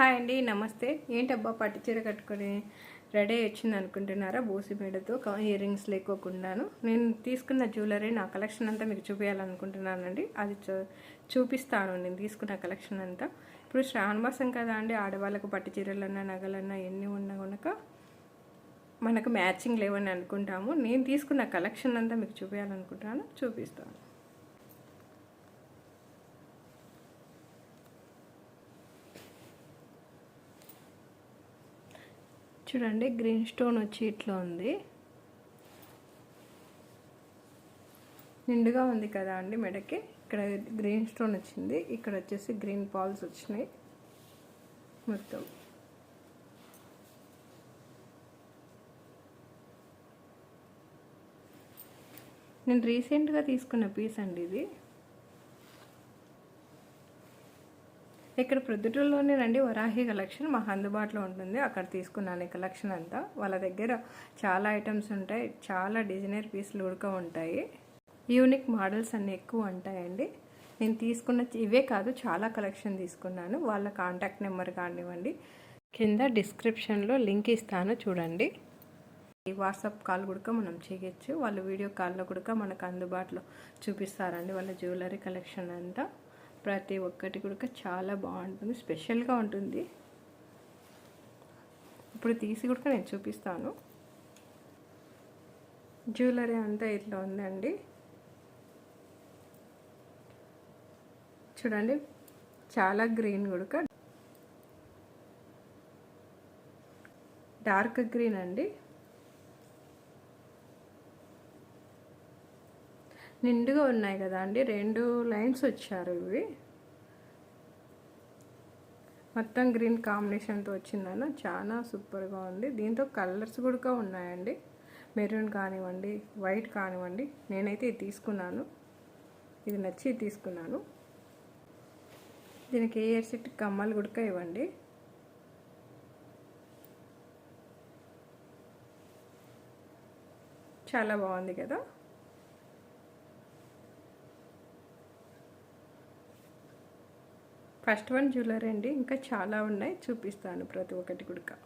Hi అండి, నమస్తే. ఏంటబ్బా పట్టు చీర కట్టుకొని రెడీ వచ్చింది అనుకుంటున్నారా? Busi మేడతో ear rings లేకోకుండాను. నేను తీసుకున్న జ్యువెలరీ నా కలెక్షన్ అంతా మీకు చూపించాలనుకుంటున్నానండి. అది చూపిస్తాను నేను తీసుకున్న కలెక్షన్ అంతా. ఇప్పుడు శ్రావణ మాసం కదా అండి, ఆడవాళ్ళకు పట్టు చీరలన్నా నగలన్నా ఎన్ని ఉన్నా కనుక మనకు మ్యాచింగ్ లేవని అనుకుంటాము. నేను తీసుకున్న కలెక్షన్ అంతా మీకు చూపించాలనుకుంటున్నాను, చూపిస్తాను. చూడండి, గ్రీన్ స్టోన్ వచ్చి ఇట్లా ఉంది, నిండుగా ఉంది కదా అండి మెడకి. ఇక్కడ గ్రీన్ స్టోన్ వచ్చింది, ఇక్కడ వచ్చేసి గ్రీన్ పాల్స్ వచ్చినాయి మొత్తం. నేను రీసెంట్గా తీసుకున్న పీస్ అండి ఇది. ఇక్కడ ప్రొద్దుటూరులోనే రండి, వరాహి కలెక్షన్ మాకు అందుబాటులో ఉంటుంది. అక్కడ తీసుకున్నాను ఈ కలెక్షన్ అంతా. వాళ్ళ దగ్గర చాలా ఐటమ్స్ ఉంటాయి, చాలా డిజైనర్ పీసులు ఉడక ఉంటాయి, యూనిక్ మోడల్స్ అన్నీ ఎక్కువ ఉంటాయండి. నేను తీసుకున్న ఇవే కాదు, చాలా కలెక్షన్ తీసుకున్నాను. వాళ్ళ కాంటాక్ట్ నెంబర్ కానివ్వండి, కింద డిస్క్రిప్షన్లో లింక్ ఇస్తాను చూడండి. ఈ వాట్సాప్ కాల్ కూడా మనం చేయొచ్చు, వాళ్ళు వీడియో కాల్లో కూడా మనకు అందుబాటులో చూపిస్తారండి వాళ్ళ జ్యువెలరీ కలెక్షన్ అంతా. ప్రతి ఒక్కటి కూడా చాలా బాగుంటుంది, స్పెషల్గా ఉంటుంది. ఇప్పుడు తీసి కూడా నేను చూపిస్తాను. జ్యువెలరీ అంతా ఇట్లా ఉందండి, చూడండి. చాలా గ్రీన్ కూడా, డార్క్ గ్రీన్ అండి, నిండుగా ఉన్నాయి కదా అండి. 2 లైన్స్ వచ్చారు, ఇవి మొత్తం గ్రీన్ కాంబినేషన్తో వచ్చిందన్న, చాలా సూపర్గా ఉంది. దీంతో కలర్స్ కూడా ఉన్నాయండి, మెరూన్ కానివ్వండి, వైట్ కానివ్వండి. నేనైతే ఇది తీసుకున్నాను, ఇది నచ్చి తీసుకున్నాను. దీనికి ఇయర్ సెట్ కమ్మలు కూడా ఇవ్వండి. చాలా బాగుంది కదా. ఫస్ట్ వన్ జ్యువెలరీ అండి, ఇంకా చాలా ఉన్నాయి, చూపిస్తాను ప్రతి ఒక్కటి కూడా.